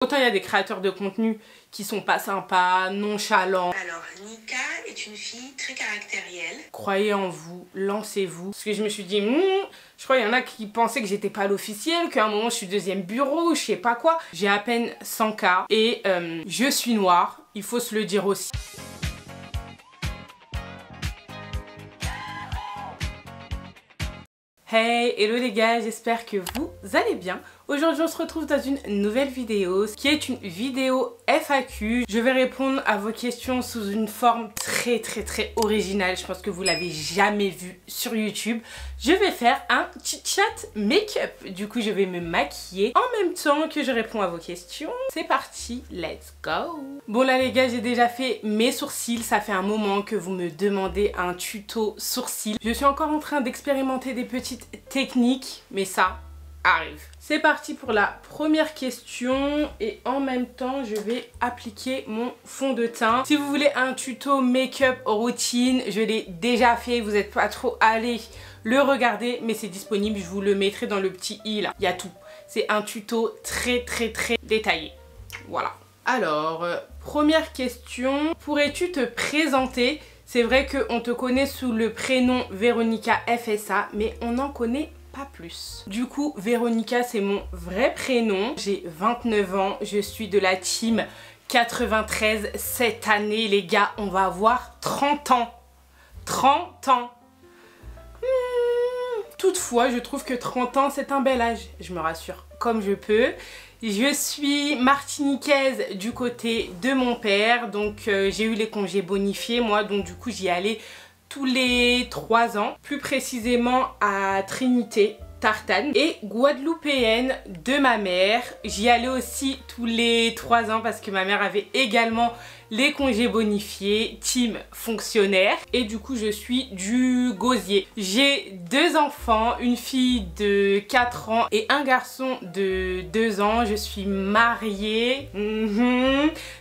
Autant il y a des créateurs de contenu qui sont pas sympas, nonchalants. Alors, Nika est une fille très caractérielle. Croyez en vous, lancez-vous. Parce que je me suis dit, je crois qu'il y en a qui pensaient que j'étais pas l'officiel, qu'à un moment je suis deuxième bureau, je sais pas quoi. J'ai à peine 100K et je suis noire, il faut se le dire aussi. Hey, hello les gars, j'espère que vous allez bien. Aujourd'hui on se retrouve dans une nouvelle vidéo qui est une vidéo FAQ. Je vais répondre à vos questions sous une forme très originale. Je pense que vous l'avez jamais vu sur YouTube. Je vais faire un petit chat make-up. Du coup je vais me maquiller en même temps que je réponds à vos questions. C'est parti, let's go. Bon là les gars, j'ai déjà fait mes sourcils. Ça fait un moment que vous me demandez un tuto sourcils. Je suis encore en train d'expérimenter des petites techniques, mais ça arrive. C'est parti pour la première question et en même temps je vais appliquer mon fond de teint. Si vous voulez un tuto make-up routine, je l'ai déjà fait, vous n'êtes pas trop allé le regarder, mais c'est disponible, je vous le mettrai dans le petit i là, il y a tout. C'est un tuto très détaillé. Voilà. Alors, première question, pourrais-tu te présenter? C'est vrai qu'on te connaît sous le prénom Véronica FSA, mais on n'en connaît pas plus. Du coup, Véronica, c'est mon vrai prénom. J'ai 29 ans, je suis de la team 93. Cette année, les gars, on va avoir 30 ans. 30 ans. Toutefois, je trouve que 30 ans, c'est un bel âge. Je me rassure comme je peux. Je suis martiniquaise du côté de mon père, donc j'ai eu les congés bonifiés moi, donc du coup j'y allais tous les 3 ans, plus précisément à Trinité, Tartane, et guadeloupéenne de ma mère. J'y allais aussi tous les 3 ans parce que ma mère avait également les congés bonifiés, team fonctionnaire, et du coup je suis du gosier. J'ai 2 enfants, une fille de 4 ans et un garçon de 2 ans. Je suis mariée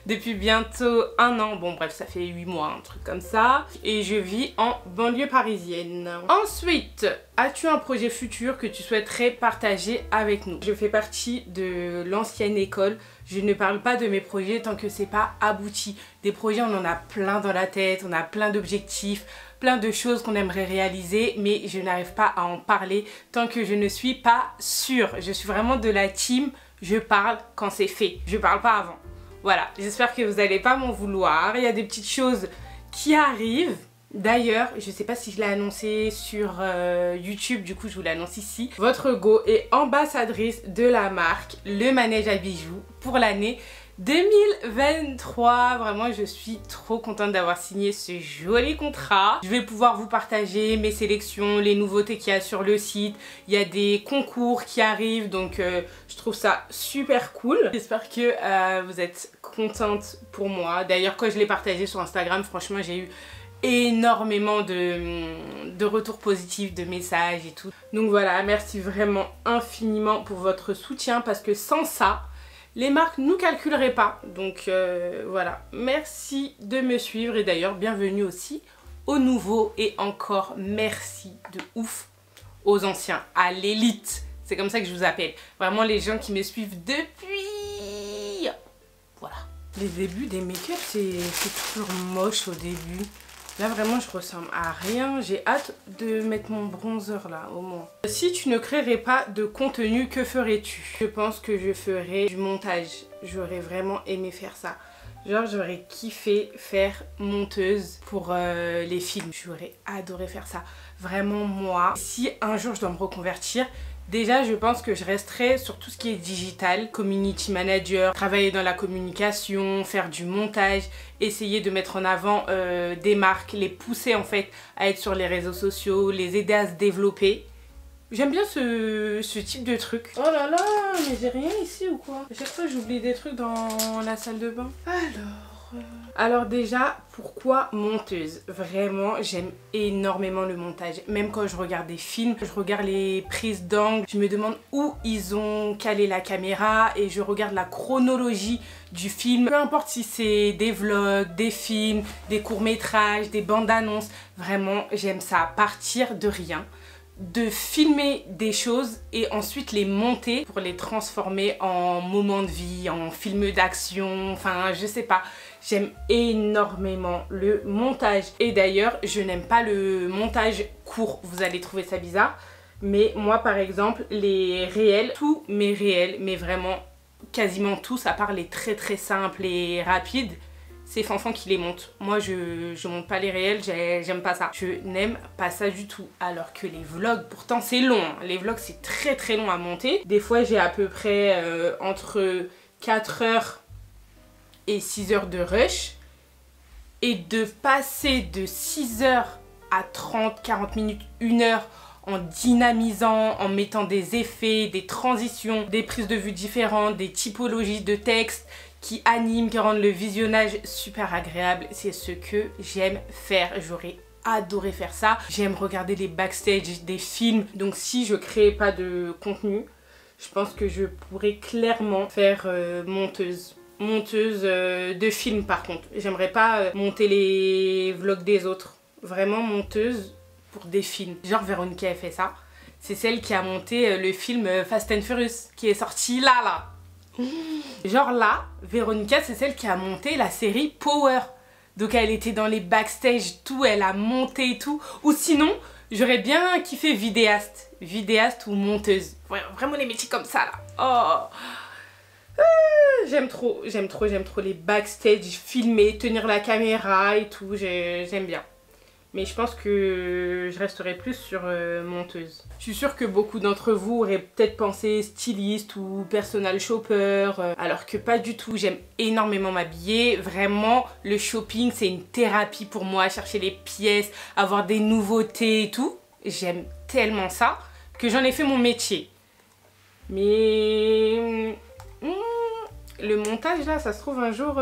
depuis bientôt 1 an, bon bref ça fait 8 mois, un truc comme ça, et je vis en banlieue parisienne. Ensuite, as-tu un projet futur que tu souhaiterais partager avec nous? Je fais partie de l'ancienne école. Je ne parle pas de mes projets tant que c'est pas abouti. Des projets, on en a plein dans la tête, on a plein d'objectifs, plein de choses qu'on aimerait réaliser, mais je n'arrive pas à en parler tant que je ne suis pas sûre. Je suis vraiment de la team, je parle quand c'est fait, je parle pas avant. Voilà, j'espère que vous n'allez pas m'en vouloir. Il y a des petites choses qui arrivent. D'ailleurs, je sais pas si je l'ai annoncé sur YouTube, du coup je vous l'annonce ici. Votre go est ambassadrice de la marque Le Manège à Bijoux pour l'année 2023. Vraiment, je suis trop contente d'avoir signé ce joli contrat. Je vais pouvoir vous partager mes sélections, les nouveautés qu'il y a sur le site. Il y a des concours qui arrivent, donc je trouve ça super cool. J'espère que vous êtes contente pour moi. D'ailleurs, quand je l'ai partagé sur Instagram, franchement, j'ai eu énormément de retours positifs, de messages et tout. Donc voilà, merci vraiment infiniment pour votre soutien parce que sans ça, les marques nous calculeraient pas. Donc voilà, merci de me suivre et d'ailleurs bienvenue aussi aux nouveaux et encore merci de ouf aux anciens, à l'élite. C'est comme ça que je vous appelle. Vraiment les gens qui me suivent depuis... Voilà. Les débuts des make-up, c'est toujours moche au début. Là vraiment je ressemble à rien, j'ai hâte de mettre mon bronzer là au moins. Si tu ne créerais pas de contenu, que ferais-tu? Je pense que je ferais du montage, j'aurais vraiment aimé faire ça. Genre j'aurais kiffé faire monteuse pour les films, j'aurais adoré faire ça. Vraiment moi, si un jour je dois me reconvertir, déjà, je pense que je resterai sur tout ce qui est digital, community manager, travailler dans la communication, faire du montage, essayer de mettre en avant des marques, les pousser en fait à être sur les réseaux sociaux, les aider à se développer. J'aime bien ce type de truc. Oh là là, mais j'ai rien ici ou quoi? À chaque fois j'oublie des trucs dans la salle de bain. Alors déjà, pourquoi monteuse? Vraiment, j'aime énormément le montage. Même quand je regarde des films, je regarde les prises d'angle, je me demande où ils ont calé la caméra et je regarde la chronologie du film. Peu importe si c'est des vlogs, des films, des courts-métrages, des bandes annonces, vraiment, j'aime ça. Partir de rien, de filmer des choses et ensuite les monter pour les transformer en moments de vie, en film d'action, enfin je sais pas. J'aime énormément le montage. Et d'ailleurs, je n'aime pas le montage court, vous allez trouver ça bizarre. Mais moi par exemple, les réels, tous mes réels, mais vraiment quasiment tous, à part les très très simples et rapides, c'est Fanfan qui les monte. Moi je monte pas les réels, j'aime pas ça. Je n'aime pas ça du tout. Alors que les vlogs, pourtant c'est long, hein. Les vlogs c'est très très long à monter. Des fois j'ai à peu près entre 4 heures et 6 heures de rush. Et de passer de 6 heures à 30, 40 minutes, 1 heure en dynamisant, en mettant des effets, des transitions, des prises de vue différentes, des typologies de texte qui animent, qui rendent le visionnage super agréable. C'est ce que j'aime faire. J'aurais adoré faire ça. J'aime regarder les backstage des films. Donc si je créais pas de contenu, je pense que je pourrais clairement faire monteuse. Monteuse de films par contre. J'aimerais pas monter les vlogs des autres. Vraiment monteuse pour des films. Genre Véronica a fait ça. C'est celle qui a monté le film Fast and Furious qui est sorti là. Genre là, Véronica c'est celle qui a monté la série Power. Donc elle était dans les backstage, tout, elle a monté et tout. Ou sinon, j'aurais bien kiffé vidéaste. Vidéaste ou monteuse. Vraiment les métiers comme ça là. Oh, j'aime trop les backstage, filmer, tenir la caméra et tout, j'aime bien. Mais je pense que je resterai plus sur monteuse. Je suis sûre que beaucoup d'entre vous auraient peut-être pensé styliste ou personal shopper, alors que pas du tout. J'aime énormément m'habiller. Vraiment, le shopping, c'est une thérapie pour moi. Chercher les pièces, avoir des nouveautés et tout. J'aime tellement ça que j'en ai fait mon métier. Mais le montage là, ça se trouve un jour,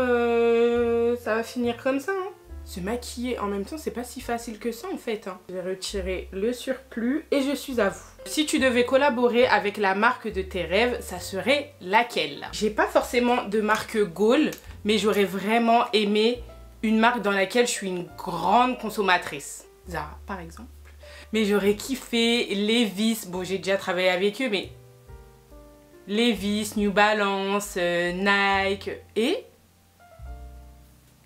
ça va finir comme ça. Hein. Se maquiller en même temps, c'est pas si facile que ça en fait. Hein. Je vais retirer le surplus et je suis à vous. Si tu devais collaborer avec la marque de tes rêves, ça serait laquelle? J'ai pas forcément de marque goal, mais j'aurais vraiment aimé une marque dans laquelle je suis une grande consommatrice. Zara par exemple. Mais j'aurais kiffé Levi's. Bon, j'ai déjà travaillé avec eux, mais Levi's, New Balance, Nike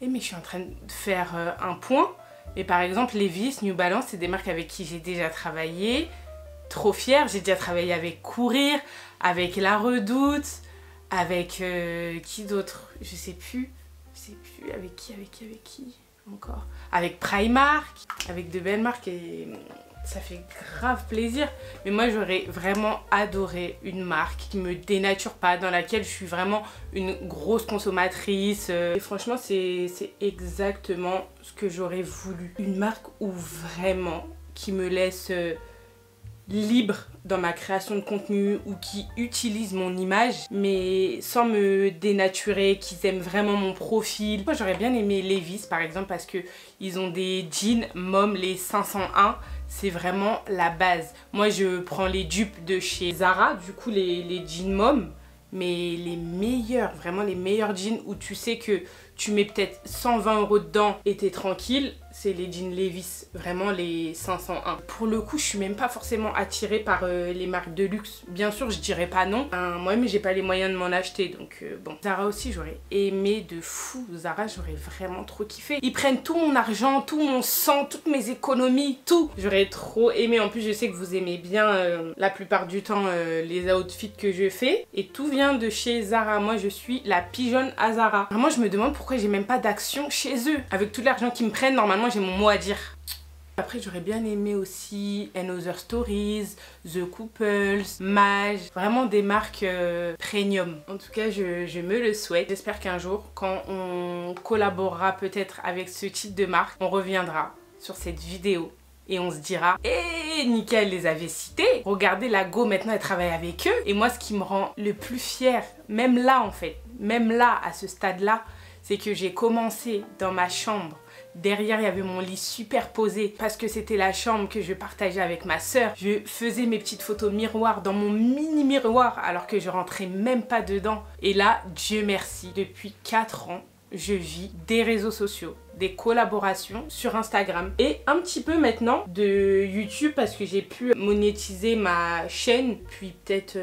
mais je suis en train de faire un point. Et par exemple, Levi's, New Balance, c'est des marques avec qui j'ai déjà travaillé. Trop fière, j'ai déjà travaillé avec Courir, avec La Redoute, avec qui d'autre? Je sais plus avec qui encore. Avec Primark, avec de belles marques et ça fait grave plaisir. Mais moi j'aurais vraiment adoré une marque qui me dénature pas, dans laquelle je suis vraiment une grosse consommatrice. Et franchement c'est exactement ce que j'aurais voulu. Une marque où vraiment qui me laisse libre dans ma création de contenu ou qui utilise mon image mais sans me dénaturer, qui aiment vraiment mon profil. Moi j'aurais bien aimé Levi's par exemple parce que ils ont des jeans Mom, les 501. C'est vraiment la base. Moi, je prends les dupes de chez Zara, du coup, les jeans Mom, mais les meilleurs, vraiment les meilleurs jeans où tu sais que tu mets peut-être 120 € dedans et t'es tranquille, c'est les jeans Levi's, vraiment les 501. Pour le coup, je suis même pas forcément attirée par les marques de luxe. Bien sûr, je dirais pas non. Moi-même, j'ai pas les moyens de m'en acheter, donc bon. Zara aussi, j'aurais aimé de fou. Zara, j'aurais vraiment trop kiffé. Ils prennent tout mon argent, tout mon sang, toutes mes économies, tout. J'aurais trop aimé. En plus, je sais que vous aimez bien la plupart du temps les outfits que je fais. Et tout vient de chez Zara. Moi, je suis la pigeonne à Zara. Vraiment, je me demande pourquoi j'ai même pas d'action chez eux. Avec tout l'argent qu'ils me prennent, normalement, j'ai mon mot à dire. Après, j'aurais bien aimé aussi Another Stories, The Couples, Mage, vraiment des marques premium. En tout cas, je me le souhaite. J'espère qu'un jour, quand on collaborera peut-être avec ce type de marque, on reviendra sur cette vidéo et on se dira « Eh, Nika, elle les avait cités. Regardez, la Go, maintenant, elle travaille avec eux. » Et moi, ce qui me rend le plus fière, même là en fait, même là, à ce stade-là, c'est que j'ai commencé dans ma chambre. Derrière, il y avait mon lit superposé parce que c'était la chambre que je partageais avec ma soeur. Je faisais mes petites photos miroir dans mon mini miroir alors que je rentrais même pas dedans. Et là, Dieu merci, depuis 4 ans, je vis des réseaux sociaux. des collaborations sur Instagram et un petit peu maintenant de YouTube parce que j'ai pu monétiser ma chaîne depuis peut-être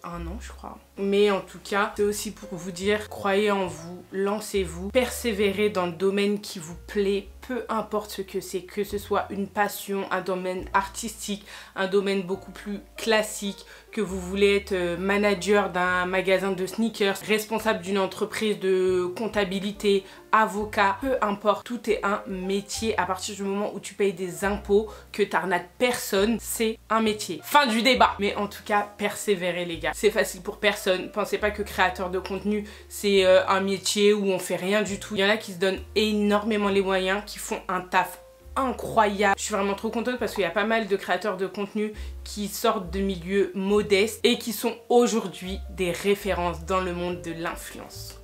1 an je crois. Mais en tout cas, c'est aussi pour vous dire, croyez en vous, lancez-vous, persévérez dans le domaine qui vous plaît, peu importe ce que c'est, que ce soit une passion, un domaine artistique, un domaine beaucoup plus classique, que vous voulez être manager d'un magasin de sneakers, responsable d'une entreprise de comptabilité, avocat, peu importe, tout est un métier à partir du moment où tu payes des impôts, que t'arnaques personne, c'est un métier. Fin du débat. Mais en tout cas, persévérez les gars. C'est facile pour personne. Pensez pas que créateur de contenu, c'est un métier où on fait rien du tout. Il y en a qui se donnent énormément les moyens, qui font un taf incroyable. Je suis vraiment trop contente parce qu'il y a pas mal de créateurs de contenu qui sortent de milieux modestes et qui sont aujourd'hui des références dans le monde de l'influence.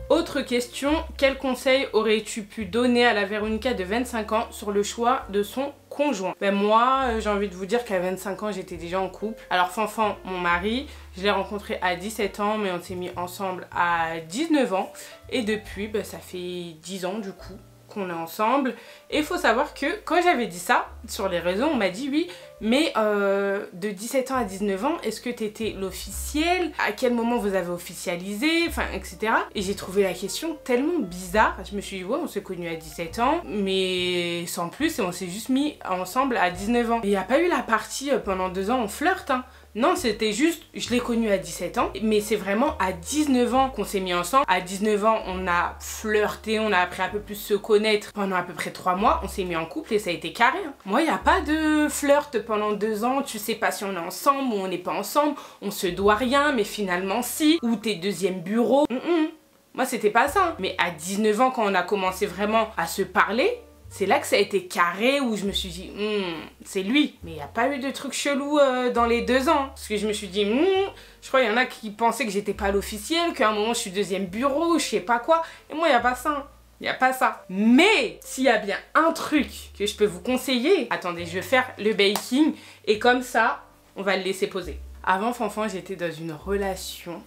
Autre question, quel conseil aurais-tu pu donner à la Véronica de 25 ans sur le choix de son conjoint? Ben moi, j'ai envie de vous dire qu'à 25 ans, j'étais déjà en couple. Alors Fanfan, mon mari, je l'ai rencontré à 17 ans, mais on s'est mis ensemble à 19 ans. Et depuis, ben, ça fait 10 ans du coup qu'on est ensemble. Et il faut savoir que quand j'avais dit ça sur les réseaux, on m'a dit oui, mais de 17 ans à 19 ans, est-ce que t'étais l'officiel? À quel moment vous avez officialisé? Enfin, etc. Et j'ai trouvé la question tellement bizarre. Je me suis dit, ouais, on s'est connus à 17 ans, mais sans plus, et on s'est juste mis ensemble à 19 ans. Et il n'y a pas eu la partie pendant 2 ans, on flirte, hein. Non, c'était juste, je l'ai connu à 17 ans, mais c'est vraiment à 19 ans qu'on s'est mis ensemble. À 19 ans, on a flirté, on a appris un peu plus se connaître pendant à peu près 3 mois. On s'est mis en couple et ça a été carré. Hein. Moi, il n'y a pas de flirt pendant 2 ans. Tu sais pas si on est ensemble ou on n'est pas ensemble. On se doit rien, mais finalement si. Ou tes deuxième bureau. Moi, c'était pas ça. Hein. Mais à 19 ans, quand on a commencé vraiment à se parler, c'est là que ça a été carré où je me suis dit, c'est lui. Mais il n'y a pas eu de trucs chelous dans les 2 ans. Parce que je me suis dit, je crois qu'il y en a qui pensaient que j'étais pas l'officiel, qu'à un moment je suis deuxième bureau, je sais pas quoi. Et moi, il n'y a pas ça. Il n'y a pas ça. Mais s'il y a bien un truc que je peux vous conseiller, attendez, je vais faire le baking et comme ça, on va le laisser poser. Avant Fanfan, j'étais dans une relation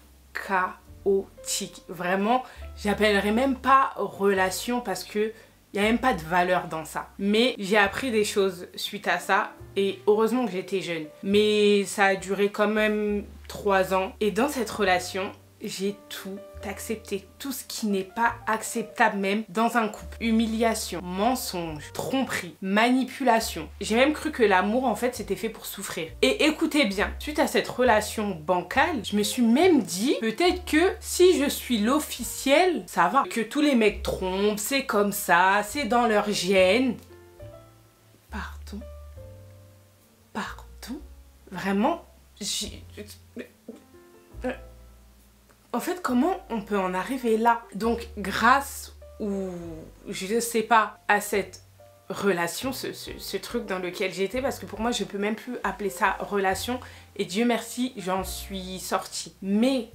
chaotique. Vraiment, j'appellerais même pas relation parce que il n'y a même pas de valeur dans ça. Mais j'ai appris des choses suite à ça et heureusement que j'étais jeune. Mais ça a duré quand même 3 ans. Et dans cette relation, j'ai tout accepté. Tout ce qui n'est pas acceptable même dans un couple. Humiliation, mensonge, tromperie, manipulation. J'ai même cru que l'amour en fait c'était fait pour souffrir. Et écoutez bien, suite à cette relation bancale, je me suis même dit peut-être que si je suis l'officiel, ça va. Que tous les mecs trompent, c'est comme ça, c'est dans leur gène. Pardon? Pardon? Vraiment? En fait, comment on peut en arriver là? Donc, grâce ou je sais pas à cette relation, ce truc dans lequel j'étais, parce que pour moi, je peux même plus appeler ça relation. Et Dieu merci, j'en suis sortie. Mais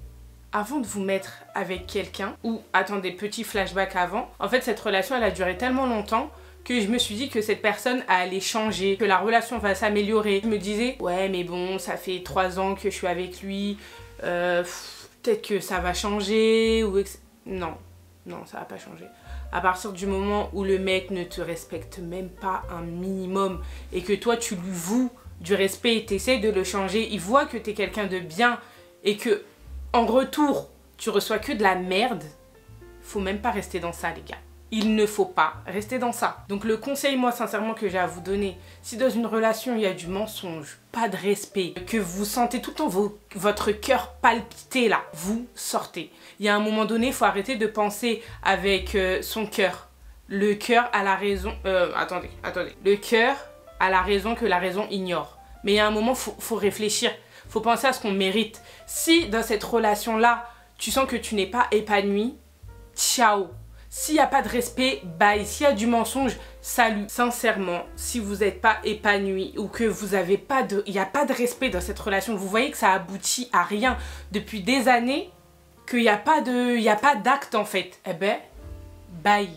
avant de vous mettre avec quelqu'un, ou attendez, petit flashback avant, en fait, cette relation, elle a duré tellement longtemps que je me suis dit que cette personne allait changer, que la relation va s'améliorer. Je me disais, ouais, mais bon, ça fait 3 ans que je suis avec lui, peut-être que ça va changer ou non, ça va pas changer. À partir du moment où le mec ne te respecte même pas un minimum et que toi tu lui voues du respect et t'essaies de le changer, il voit que t'es quelqu'un de bien et que en retour tu reçois que de la merde, faut même pas rester dans ça les gars. Il ne faut pas rester dans ça. Donc le conseil, moi, sincèrement, que j'ai à vous donner, si dans une relation, il y a du mensonge, pas de respect, que vous sentez tout le temps votre cœur palpiter là, vous sortez. Il y a un moment donné, il faut arrêter de penser avec son cœur. Le cœur a la raison... attendez. Le cœur a la raison que la raison ignore. Mais il y a un moment, faut réfléchir. Faut penser à ce qu'on mérite. Si dans cette relation-là, tu sens que tu n'es pas épanoui, ciao. S'il n'y a pas de respect, bye. S'il y a du mensonge, salut. Sincèrement, si vous n'êtes pas épanoui ou que vous avez pas de... Il n'y a pas de respect dans cette relation, vous voyez que ça aboutit à rien depuis des années, qu'il n'y a pas d'acte en fait, eh ben, bye.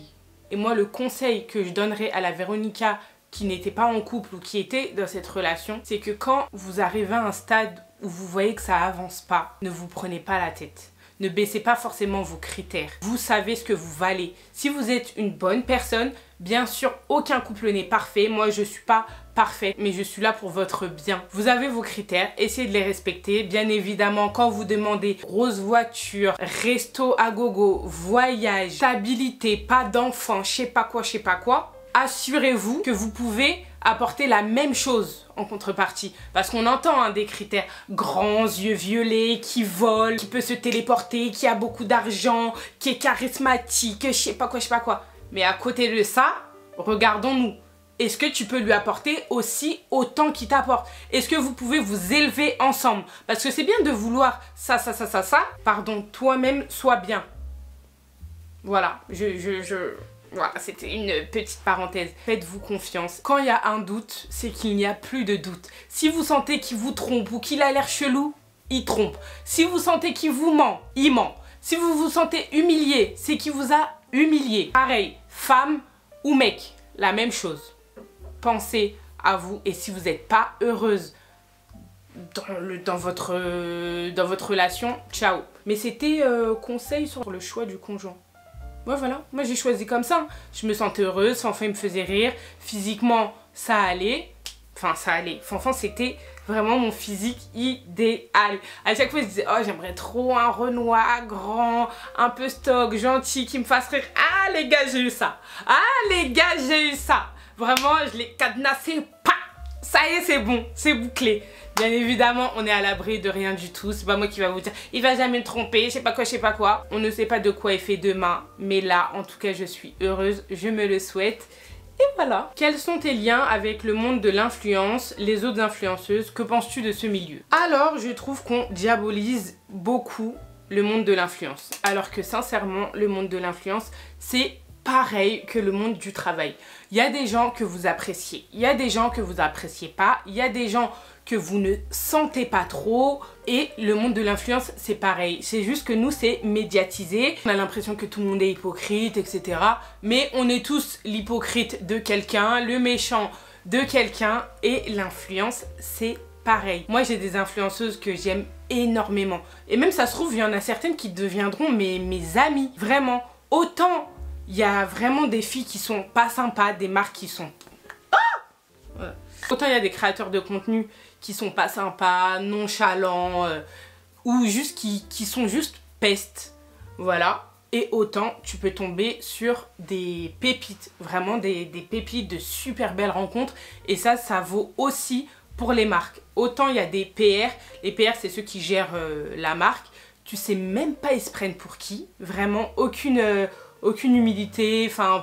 Et moi, le conseil que je donnerais à la Véronica qui n'était pas en couple ou qui était dans cette relation, c'est que quand vous arrivez à un stade où vous voyez que ça avance pas, ne vous prenez pas la tête. ne baissez pas forcément vos critères. Vous savez ce que vous valez. Si vous êtes une bonne personne, bien sûr, aucun couple n'est parfait. Moi, je suis pas parfaite, mais je suis là pour votre bien. Vous avez vos critères, essayez de les respecter. Bien évidemment, quand vous demandez grosse voiture, resto à gogo, voyage, stabilité, pas d'enfant, je sais pas quoi, assurez-vous que vous pouvez apporter la même chose en contrepartie. Parce qu'on entend des critères grands, yeux violets, qui vole, qui peut se téléporter, qui a beaucoup d'argent, qui est charismatique, je sais pas quoi. Mais à côté de ça, regardons-nous. Est-ce que tu peux lui apporter aussi autant qu'il t'apporte? Est-ce que vous pouvez vous élever ensemble? Parce que c'est bien de vouloir ça. Pardon, toi-même, sois bien. Voilà, voilà, c'était une petite parenthèse. Faites-vous confiance. Quand il y a un doute, c'est qu'il n'y a plus de doute. Si vous sentez qu'il vous trompe ou qu'il a l'air chelou, il trompe. Si vous sentez qu'il vous ment, il ment. Si vous vous sentez humilié, c'est qu'il vous a humilié. Pareil, femme ou mec, la même chose. Pensez à vous, et si vous n'êtes pas heureuse dans votre relation, ciao. Mais c'était conseil sur le choix du conjoint. Ouais, voilà, moi j'ai choisi comme ça. Je me sentais heureuse, Fanfan il me faisait rire. Physiquement, ça allait. Enfin, ça allait. Fanfan, c'était vraiment mon physique idéal. À chaque fois, je disais, oh, j'aimerais trop un Renoir grand, un peu stock, gentil, qui me fasse rire. Ah, les gars, j'ai eu ça. Vraiment, je l'ai cadenassé. Pa! Ça y est, c'est bon, c'est bouclé. Bien évidemment, on est à l'abri de rien du tout. C'est pas moi qui va vous dire, il va jamais me tromper, je sais pas quoi. On ne sait pas de quoi est fait demain. Mais là, en tout cas, je suis heureuse, je me le souhaite. Et voilà. Quels sont tes liens avec le monde de l'influence, les autres influenceuses? Que penses-tu de ce milieu? Alors, je trouve qu'on diabolise beaucoup le monde de l'influence. Alors que sincèrement, le monde de l'influence, c'est pareil que le monde du travail. Il y a des gens que vous appréciez, il y a des gens que vous appréciez pas, il y a des gens que vous ne sentez pas trop, et le monde de l'influence c'est pareil. C'est juste que nous c'est médiatisé, on a l'impression que tout le monde est hypocrite, etc. Mais on est tous l'hypocrite de quelqu'un, le méchant de quelqu'un, et l'influence c'est pareil. Moi j'ai des influenceuses que j'aime énormément, et même ça se trouve il y en a certaines qui deviendront mes amies, vraiment. Autant il y a vraiment des filles qui sont pas sympas, des marques qui sont... Ah, autant il y a des créateurs de contenu qui sont pas sympas, nonchalants, ou juste qui sont juste pestes. Voilà. Et autant tu peux tomber sur des pépites, vraiment des pépites de super belles rencontres. Et ça vaut aussi pour les marques. Autant il y a des PR, les PR c'est ceux qui gèrent la marque. Tu sais même pas ils se prennent pour qui. Vraiment aucune humilité, enfin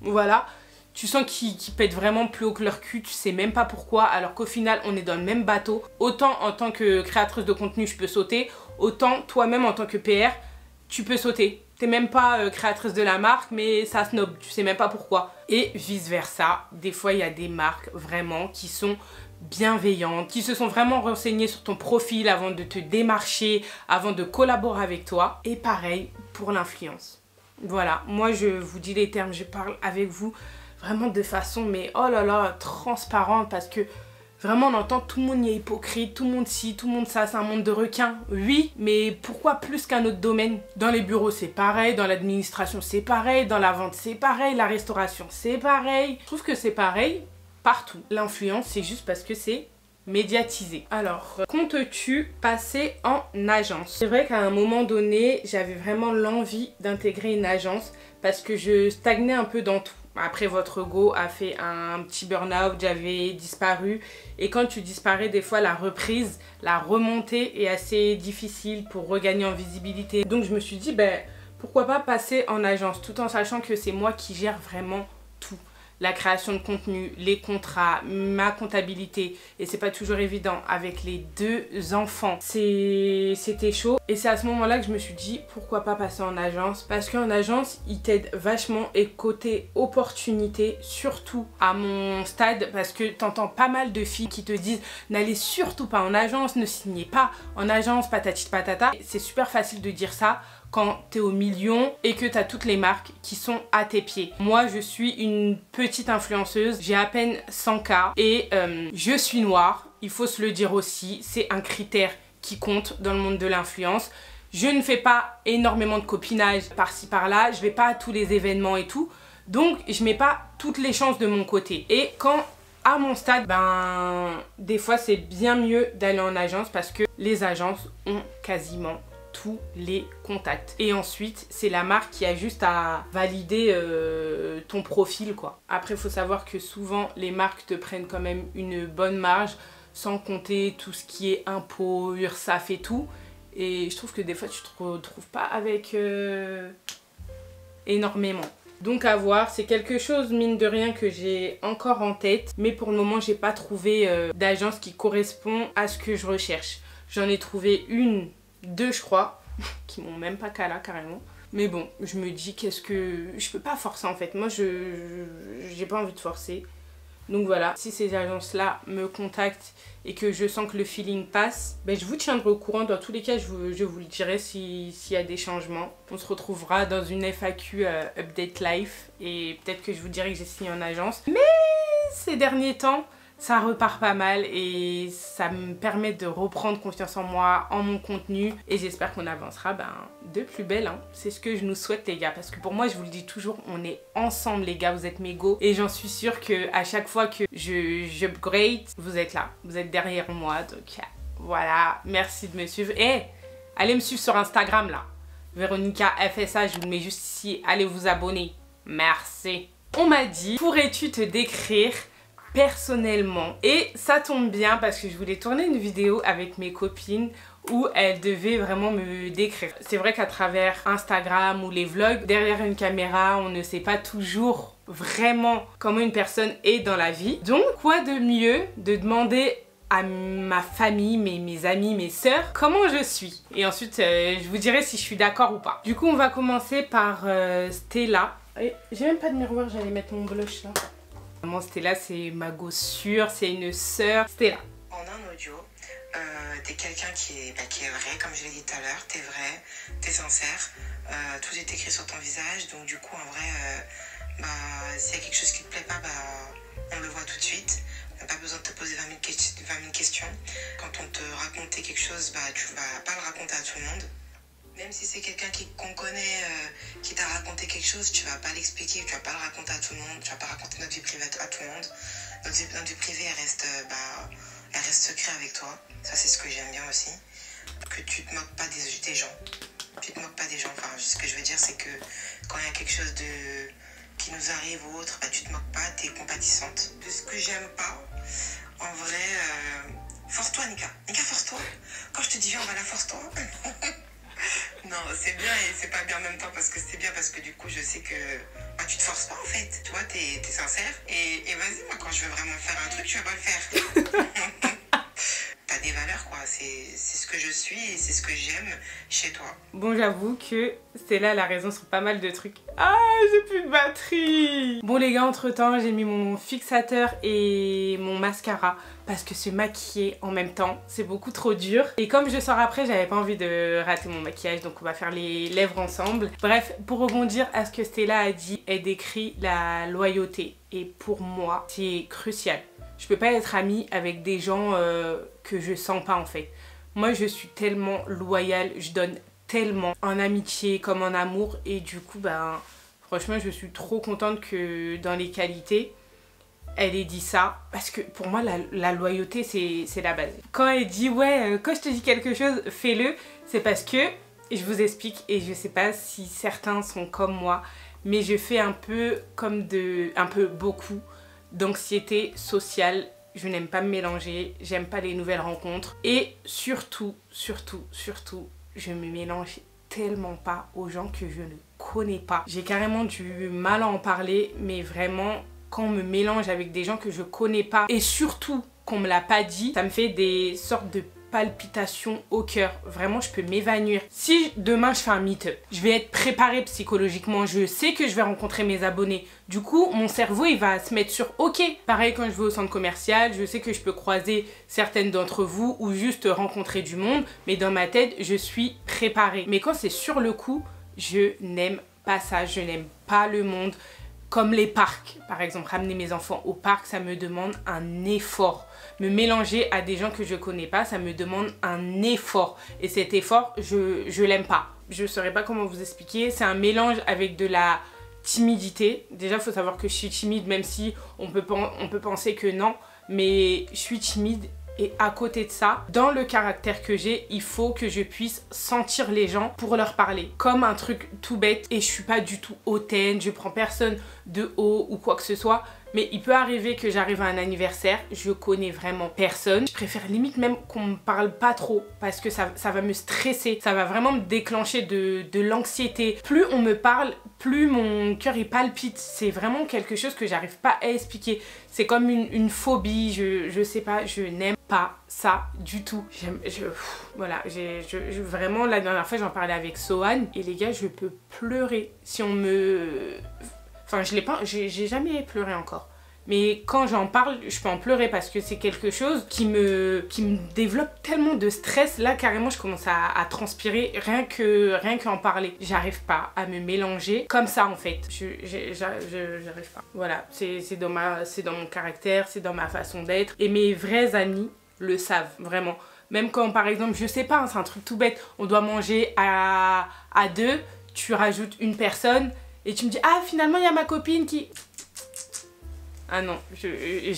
voilà. Tu sens qu'ils pètent vraiment plus haut que leur cul, tu sais même pas pourquoi, alors qu'au final on est dans le même bateau. Autant en tant que créatrice de contenu je peux sauter, autant toi-même en tant que PR tu peux sauter. T'es même pas créatrice de la marque mais ça snob, tu sais même pas pourquoi. Et vice versa, des fois il y a des marques vraiment qui sont bienveillantes, qui se sont vraiment renseignées sur ton profil avant de te démarcher, avant de collaborer avec toi. Et pareil pour l'influence. Voilà, moi je vous dis les termes, je parle avec vous vraiment de façon, mais oh là là, transparente, parce que vraiment on entend tout le monde y est hypocrite, tout le monde ci, tout le monde ça, c'est un monde de requins. Oui, mais pourquoi plus qu'un autre domaine? Dans les bureaux c'est pareil, dans l'administration c'est pareil, dans la vente c'est pareil, la restauration c'est pareil. Je trouve que c'est pareil partout. L'influence c'est juste parce que c'est médiatisé. Alors, comptes-tu passer en agence? C'est vrai qu'à un moment donné, j'avais vraiment l'envie d'intégrer une agence parce que je stagnais un peu dans tout. Après, votre go a fait un petit burn-out, j'avais disparu. Et quand tu disparais, des fois, la reprise, la remontée est assez difficile pour regagner en visibilité. Donc, je me suis dit, ben, pourquoi pas passer en agence tout en sachant que c'est moi qui gère vraiment tout. La création de contenu, les contrats, ma comptabilité. Et c'est pas toujours évident avec les 2 enfants. C'était chaud. Et c'est à ce moment-là que je me suis dit pourquoi pas passer en agence. Parce qu'en agence, ils t'aident vachement. Et côté opportunité, surtout à mon stade, parce que t'entends pas mal de filles qui te disent n'allez surtout pas en agence, ne signez pas en agence, patati patata. C'est super facile de dire ça quand t'es au million et que t'as toutes les marques qui sont à tes pieds. Moi, je suis une petite influenceuse, j'ai à peine 100K et je suis noire, il faut se le dire aussi, c'est un critère qui compte dans le monde de l'influence. Je ne fais pas énormément de copinage par-ci par-là, je vais pas à tous les événements et tout. Donc je mets pas toutes les chances de mon côté. Et quand à mon stade, des fois c'est bien mieux d'aller en agence parce que les agences ont quasiment tous les contacts. Et ensuite, c'est la marque qui a juste à valider ton profil, quoi. Après, il faut savoir que souvent, les marques te prennent quand même une bonne marge, sans compter tout ce qui est impôts, URSSAF et tout. Et je trouve que des fois, tu te retrouves pas avec énormément. Donc à voir, c'est quelque chose mine de rien que j'ai encore en tête, mais pour le moment j'ai pas trouvé d'agence qui correspond à ce que je recherche. J'en ai trouvé une, deux je crois, qui m'ont même pas cala carrément. Mais bon, je me dis qu'est-ce que... Je peux pas forcer en fait, moi j'ai pas envie de forcer. Donc voilà, si ces agences-là me contactent et que je sens que le feeling passe, je vous tiendrai au courant. Dans tous les cas, je vous le dirai s'il y a des changements. On se retrouvera dans une FAQ Update Life et peut-être que je vous dirai que j'ai signé en agence. Mais ces derniers temps, ça repart pas mal et ça me permet de reprendre confiance en moi, en mon contenu. Et j'espère qu'on avancera de plus belle. Hein. C'est ce que je nous souhaite les gars. Parce que pour moi, je vous le dis toujours, on est ensemble les gars. Vous êtes mes go. Et j'en suis sûre qu'à chaque fois que j'upgrade, vous êtes là. Vous êtes derrière moi. Donc voilà, merci de me suivre. Et allez me suivre sur Instagram là. Véronica FSA, je vous le mets juste ici. Allez vous abonner. Merci. On m'a dit, pourrais-tu te décrire personnellement? Et ça tombe bien parce que je voulais tourner une vidéo avec mes copines où elles devaient vraiment me décrire. C'est vrai qu'à travers Instagram ou les vlogs, derrière une caméra, on ne sait pas toujours vraiment comment une personne est dans la vie. Donc quoi de mieux de demander à ma famille, mes amis, mes sœurs, comment je suis. Et ensuite, je vous dirai si je suis d'accord ou pas. Du coup, on va commencer par Stella. J'ai même pas de miroir, j'allais mettre mon blush là. Maman Stella, c'est ma gossure, c'est une sœur. Stella. En un audio, t'es quelqu'un qui est vrai, comme je l'ai dit tout à l'heure, t'es vrai, t'es sincère, tout est écrit sur ton visage, donc du coup en vrai, s'il y a quelque chose qui te plaît pas, on le voit tout de suite. On n'a pas besoin de te poser 20 000 questions. Quand on te racontait quelque chose, tu vas pas le raconter à tout le monde. Même si c'est quelqu'un qu'on connaît, qui t'a raconté quelque chose, tu vas pas l'expliquer, tu vas pas le raconter à tout le monde, tu vas pas raconter notre vie privée à tout le monde. Notre vie privée, elle reste secret avec toi. Ça, c'est ce que j'aime bien aussi. Que tu te moques pas des gens. Tu te moques pas des gens. Enfin, ce que je veux dire, c'est que quand il y a quelque chose qui nous arrive ou autre, tu te moques pas, t'es compatissante. De ce que j'aime pas, en vrai, force-toi, Nika. Nika, force-toi. Quand je te dis viens, on va la force-toi. Non, c'est bien et c'est pas bien en même temps parce que c'est bien parce que du coup je sais que tu te forces pas en fait, tu vois, t'es sincère et vas-y, moi quand je veux vraiment faire un truc, tu vas pas le faire. T'as des valeurs quoi, c'est ce que je suis et c'est ce que j'aime chez toi. Bon, j'avoue que Stella a la raison sur pas mal de trucs. Ah, j'ai plus de batterie. Bon les gars, entre temps j'ai mis mon fixateur et mon mascara parce que se maquiller en même temps c'est beaucoup trop dur. Et comme je sors après, j'avais pas envie de rater mon maquillage, donc on va faire les lèvres ensemble. Bref, pour rebondir à ce que Stella a dit, elle décrit la loyauté et pour moi c'est crucial. Je peux pas être amie avec des gens que je sens pas en fait. Moi je suis tellement loyale, je donne tellement en amitié comme en amour et du coup franchement je suis trop contente que dans les qualités elle ait dit ça parce que pour moi la loyauté c'est la base. Quand elle dit ouais quand je te dis quelque chose fais-le, c'est parce que je vous explique et je sais pas si certains sont comme moi mais je fais un peu beaucoup d'anxiété sociale. Je n'aime pas me mélanger, j'aime pas les nouvelles rencontres et surtout, je me mélange tellement pas aux gens que je ne connais pas. J'ai carrément du mal à en parler, mais vraiment, quand on me mélange avec des gens que je connais pas et surtout qu'on me l'a pas dit, ça me fait des sortes de palpitations au cœur. Vraiment, je peux m'évanouir. Si demain je fais un meet-up, je vais être préparée psychologiquement. Je sais que je vais rencontrer mes abonnés. Du coup, mon cerveau, il va se mettre sur OK. Pareil, quand je vais au centre commercial, je sais que je peux croiser certaines d'entre vous ou juste rencontrer du monde. Mais dans ma tête, je suis préparée. Mais quand c'est sur le coup, je n'aime pas ça. Je n'aime pas le monde. Comme les parcs, par exemple, ramener mes enfants au parc, ça me demande un effort. Me mélanger à des gens que je connais pas, ça me demande un effort. Et cet effort, je l'aime pas. Je saurais pas comment vous expliquer. C'est un mélange avec de la timidité. Déjà, il faut savoir que je suis timide, même si on peut penser que non. Mais je suis timide. Et à côté de ça, dans le caractère que j'ai, il faut que je puisse sentir les gens pour leur parler. Comme un truc tout bête. Et je suis pas du tout hautaine, je prends personne de haut ou quoi que ce soit. Mais il peut arriver que j'arrive à un anniversaire, je connais vraiment personne. Je préfère limite même qu'on me parle pas trop parce que ça va me stresser. Ça va vraiment me déclencher de l'anxiété. Plus on me parle, plus mon cœur il palpite. C'est vraiment quelque chose que j'arrive pas à expliquer. C'est comme une phobie, je sais pas, je n'aime pas ça du tout. Voilà, vraiment la dernière fois j'en parlais avec Sohan et les gars je peux pleurer si on me... Enfin, j'ai jamais pleuré encore. Mais quand j'en parle, je peux en pleurer parce que c'est quelque chose qui me développe tellement de stress. Là, carrément, je commence à transpirer rien qu'en parler. J'arrive pas à me mélanger comme ça, en fait. J'arrive pas. Voilà, c'est dans mon caractère, c'est dans ma façon d'être. Et mes vrais amis le savent, vraiment. Même quand, par exemple, je sais pas, hein, c'est un truc tout bête, on doit manger à deux, tu rajoutes une personne... Et tu me dis, ah finalement il y a ma copine qui... Ah non, je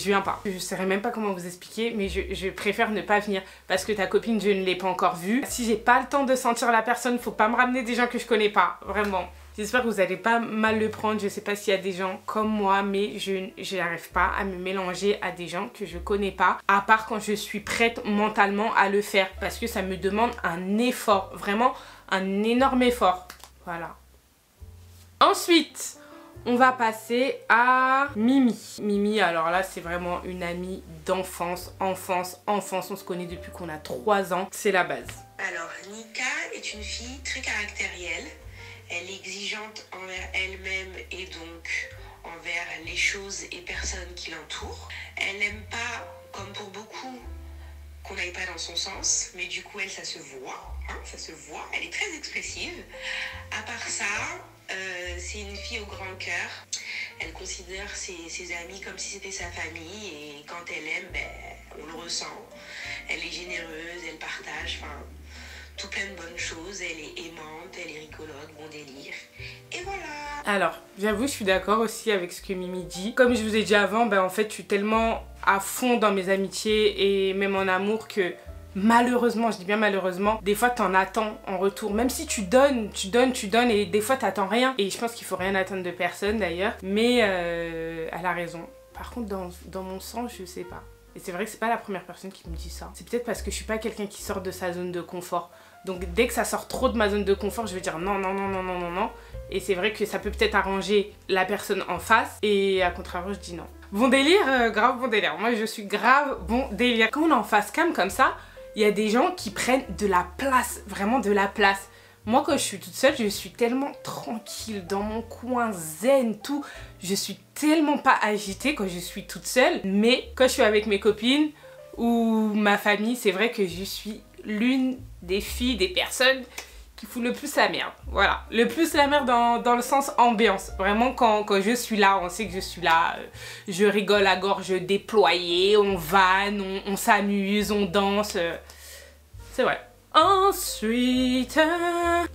viens pas. Je saurais même pas comment vous expliquer, mais je préfère ne pas venir. Parce que ta copine, je ne l'ai pas encore vue. Si j'ai pas le temps de sentir la personne, faut pas me ramener des gens que je connais pas, vraiment. J'espère que vous allez pas mal le prendre. Je sais pas s'il y a des gens comme moi, mais je n'arrive pas à me mélanger à des gens que je connais pas. À part quand je suis prête mentalement à le faire. Parce que ça me demande un effort, vraiment un énorme effort. Voilà. Ensuite, on va passer à Mimi. Mimi, alors là, c'est vraiment une amie d'enfance, on se connaît depuis qu'on a 3 ans, c'est la base. Alors, Nika est une fille très caractérielle. Elle est exigeante envers elle-même et donc envers les choses et personnes qui l'entourent. Elle n'aime pas, comme pour beaucoup, qu'on n'aille pas dans son sens, mais du coup, elle, ça se voit, hein, ça se voit. Elle est très expressive. À part ça... c'est une fille au grand cœur. Elle considère ses amis comme si c'était sa famille et quand elle aime, ben, on le ressent. Elle est généreuse, elle partage, enfin, tout plein de bonnes choses. Elle est aimante, elle est rigolote, bon délire. Et voilà. Alors, j'avoue, je suis d'accord aussi avec ce que Mimi dit. Comme je vous ai dit avant, ben, en fait, je suis tellement à fond dans mes amitiés et même en amour que... Malheureusement, je dis bien malheureusement, des fois t'en attends en retour. Même si tu donnes et des fois t'attends rien. Et je pense qu'il faut rien attendre de personne d'ailleurs. Mais elle a raison. Par contre, dans mon sens, je sais pas. Et c'est vrai que c'est pas la première personne qui me dit ça. C'est peut-être parce que je suis pas quelqu'un qui sort de sa zone de confort. Donc dès que ça sort trop de ma zone de confort, je vais dire non, non, non, non, non, non, non. Et c'est vrai que ça peut peut-être arranger la personne en face. Et à contrario, je dis non. Bon délire, grave bon délire. Moi, je suis grave bon délire. Quand on est en face cam comme ça, il y a des gens qui prennent de la place, vraiment de la place. Moi, quand je suis toute seule, je suis tellement tranquille, dans mon coin, zen, tout. Je suis tellement pas agitée quand je suis toute seule. Mais quand je suis avec mes copines ou ma famille, c'est vrai que je suis l'une des filles, des personnes qui fout le plus la merde. Voilà, le plus la merde dans le sens ambiance. Vraiment, quand je suis là, on sait que je suis là. Je rigole à gorge déployée, on vanne, on s'amuse, on danse. C'est vrai. Ensuite,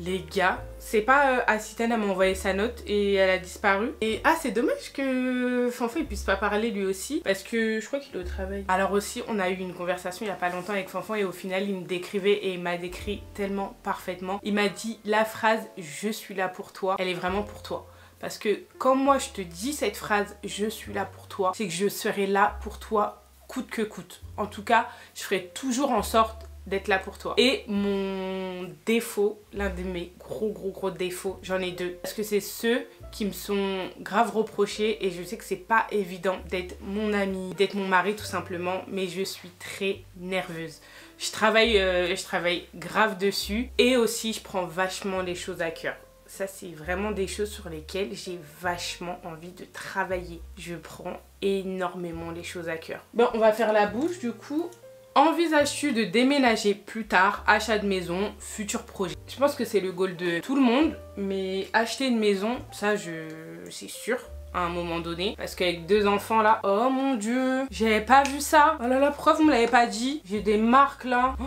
les gars, c'est pas Assitane, elle m'a envoyé sa note et elle a disparu. Et ah, c'est dommage que Fanfan il puisse pas parler lui aussi parce que je crois qu'il est au travail. Alors aussi, on a eu une conversation il y a pas longtemps avec Fanfan et au final, il me décrivait et il m'a décrit tellement parfaitement. Il m'a dit la phrase « je suis là pour toi », elle est vraiment pour toi. Parce que quand moi je te dis cette phrase « je suis là pour toi », c'est que je serai là pour toi coûte que coûte. En tout cas, je ferai toujours en sorte d'être là pour toi. Et mon défaut, l'un de mes gros défauts, j'en ai 2. Parce que c'est ceux qui me sont grave reprochés et je sais que c'est pas évident d'être mon ami, d'être mon mari tout simplement, mais je suis très nerveuse. Je travaille grave dessus et aussi je prends vachement les choses à cœur. Ça, c'est vraiment des choses sur lesquelles j'ai vachement envie de travailler. Je prends énormément les choses à cœur. Bon, on va faire la bouche du coup. Envisages-tu de déménager plus tard, achat de maison, futur projet? Je pense que c'est le goal de tout le monde, mais acheter une maison, ça c'est sûr. à un moment donné. Parce qu'avec 2 enfants là, oh mon dieu, j'avais pas vu ça. Oh là là, pourquoi vous me l'avez pas dit? J'ai des marques là. Oh,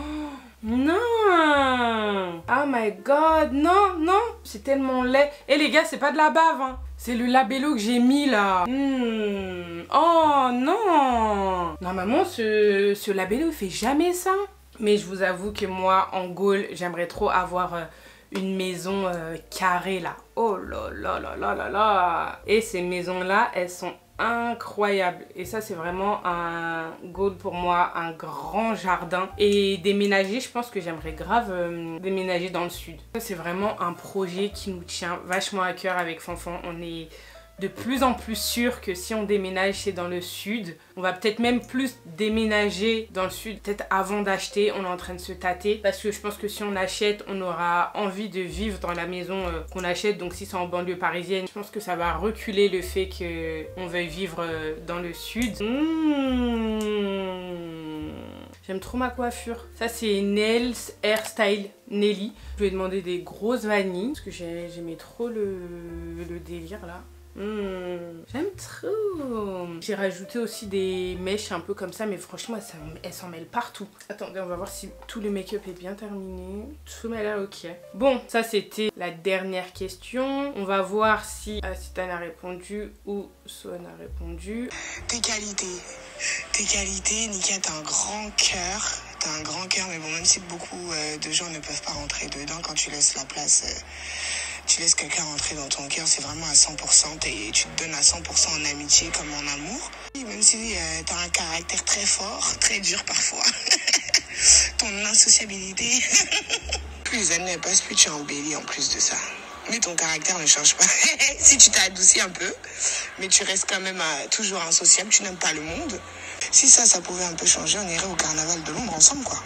non. Oh my god, non, non. C'est tellement laid. Et les gars, c'est pas de la bave, hein. C'est le labello que j'ai mis là. Oh non. Normalement, ce labello, il fait jamais ça. Mais je vous avoue que moi, en Gaule, j'aimerais trop avoir une maison carrée là. Oh là là là là là là. Et ces maisons là, elles sont incroyables. Et ça, c'est vraiment un goal pour moi, un grand jardin. Et déménager, je pense que j'aimerais grave déménager dans le sud. Ça, c'est vraiment un projet qui nous tient vachement à cœur avec Fanfan. On est de plus en plus sûr que si on déménage, c'est dans le sud. On va peut-être même plus déménager dans le sud, peut-être avant d'acheter. On est en train de se tâter parce que je pense que si on achète, on aura envie de vivre dans la maison qu'on achète. Donc si c'est en banlieue parisienne, je pense que ça va reculer le fait qu'on veuille vivre dans le sud. J'aime trop ma coiffure. Ça, c'est Nails Hairstyle Nelly. Je lui ai demandé des grosses vanilles parce que j'aimais trop le délire là. J'aime trop. J'ai rajouté aussi des mèches un peu comme ça, mais franchement elles s'en mêlent partout. Attendez, on va voir si tout le make-up est bien terminé. Tout m'a l'air ok. Bon, ça c'était la dernière question. On va voir si Asitane a répondu ou Swan a répondu. Tes qualités, Nika, t'as un grand cœur. T'as un grand cœur, mais bon, même si beaucoup de gens ne peuvent pas rentrer dedans, quand tu laisses la place... Tu laisses quelqu'un rentrer dans ton cœur, c'est vraiment à 100% et tu te donnes à 100% en amitié comme en amour. Et même si tu as un caractère très fort, très dur parfois, ton insociabilité, plus les années passent, plus tu embellis en plus de ça. Mais ton caractère ne change pas. Si tu t'as adouci un peu, mais tu restes quand même toujours insociable, tu n'aimes pas le monde. Si ça pouvait un peu changer, on irait au carnaval de Londres ensemble, quoi.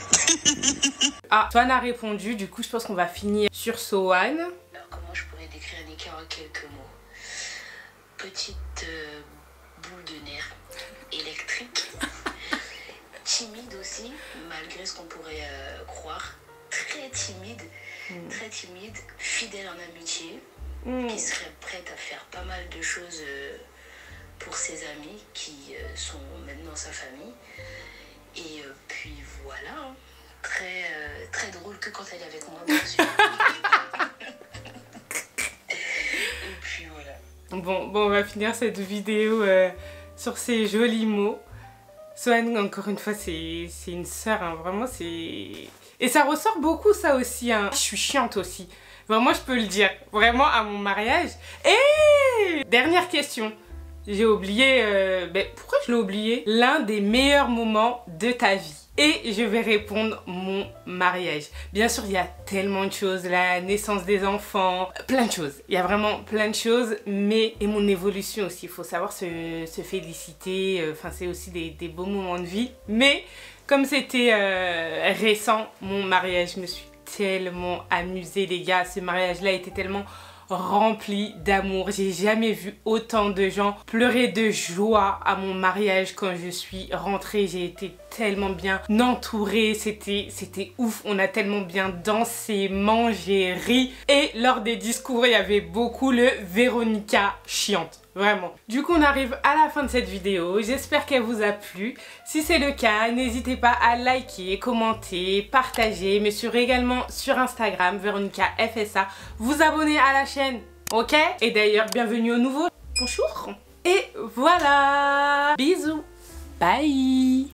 Ah, Swan a répondu, du coup je pense qu'on va finir sur Swan. Comment je pourrais décrire Nika en quelques mots? Petite boule de nerfs électrique, timide aussi, malgré ce qu'on pourrait croire, très timide, fidèle en amitié, qui serait prête à faire pas mal de choses pour ses amis qui sont maintenant sa famille. Et puis voilà, hein. Très drôle que quand elle est avec moi, bien sûr. Et puis voilà. Bon, on va finir cette vidéo sur ces jolis mots. Swan, encore une fois, c'est une sœur, hein, vraiment, c'est... Et ça ressort beaucoup, ça aussi, hein. Je suis chiante aussi. Vraiment, je peux le dire. Vraiment, à mon mariage. Et dernière question. J'ai oublié... pourquoi je l'ai oublié? L'un des meilleurs moments de ta vie. Et je vais répondre mon mariage. Bien sûr, il y a tellement de choses, la naissance des enfants, plein de choses. Il y a vraiment plein de choses, mais et mon évolution aussi. Il faut savoir se féliciter. Enfin, c'est aussi des beaux moments de vie. Mais comme c'était récent, mon mariage, je me suis tellement amusée, les gars. Ce mariage-là était tellement rempli d'amour. J'ai jamais vu autant de gens pleurer de joie à mon mariage quand je suis rentrée. J'ai été tellement bien entourée, c'était ouf. On a tellement bien dansé, mangé, ri. Et lors des discours, il y avait beaucoup le Véronica chiante. Vraiment. Du coup, on arrive à la fin de cette vidéo. J'espère qu'elle vous a plu. Si c'est le cas, n'hésitez pas à liker, commenter, partager. Me suivre également sur Instagram, Véronica FSA. Vous abonner à la chaîne, ok? Et d'ailleurs, bienvenue aux nouveaux. Bonjour. Et voilà. Bisous. Bye.